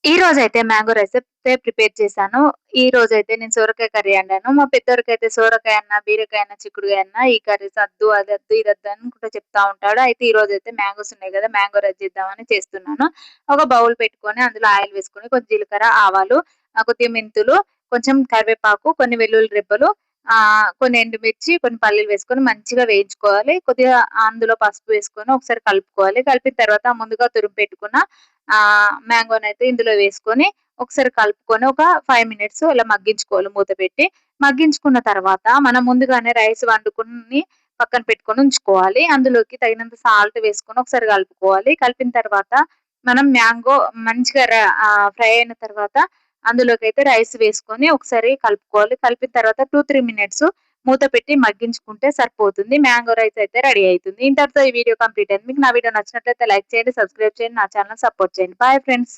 ఈ రోజైతే mango rice అయితే ప్రిపేర్ చేశాను. ఈ రోజైతే నేను సోరకాయ కర్రీ వండాను. మా పెద్దోడికైతే సోరకాయ అన్న, బీరకాయ అన్న, చిక్కుడుగాయ అన్న ఈ కర్రీస్ అద్దు, అదొద్దు, ఇదొద్దు అనుకుంట చెప్తా ఉంటాడు. అయితే ఈ రోజైతే మ్యాంగోస్ ఉన్నాయి గదా! మ్యాంగో రైస్ చేద్దామని చేస్తున్నాను. ఒక బౌల్ పెట్టుకొని అందులో ఆయిల్ వేసుకొని కొంచెం జీలకర్ర, ఆవాలు, కొద్దిగా మెంతులు, కొంచెం కరివేపాకు, కొన్ని వెల్లుల్లి రెబ్బలు, కొన్ని ఎండుమిర్చి, కొన్ని పల్లీలు వేసుకొని మంచిగా వేయించుకోవాలి. కొద్దిగా అందులో పసుపు వేసుకొని ఒకసారి కలుపుకోవాలి. కలిపిన తర్వాత ముందుగా తురిమి పెట్టుకున్న మ్యాంగోనైతే ఇందులో వేసుకొని ఒకసారి కలుపుకొని ఒక 5 మినిట్స్ ఇలా మగ్గించుకోవాలి మూత పెట్టి. మగ్గించుకున్న తర్వాత మనం ముందుగానే రైస్ వండుకొని పక్కన పెట్టుకొని ఉంచుకోవాలి. అందులోకి తగినంత సాల్ట్ వేసుకొని ఒకసారి కలుపుకోవాలి. కలిపిన తర్వాత మనం మ్యాంగో మంచిగా ఫ్రై అయిన తర్వాత అందులోకైతే రైస్ వేసుకొని ఒకసారి కలుపుకోవాలి. కలిపిన తర్వాత 2, 3 మినిట్స్ మూత పెట్టి మగ్గించుకుంటే సరిపోతుంది. మ్యాంగో రైస్ అయితే రెడీ అయితుంది. ఇంతటితో ఈ వీడియో కంప్లీట్ అయింది. మీకు నా వీడియో నచ్చినట్లయితే లైక్ చేయండి, సబ్స్క్రైబ్ చేయండి, నా ఛానెల్‌ని సపోర్ట్ చేయండి. Bye friends.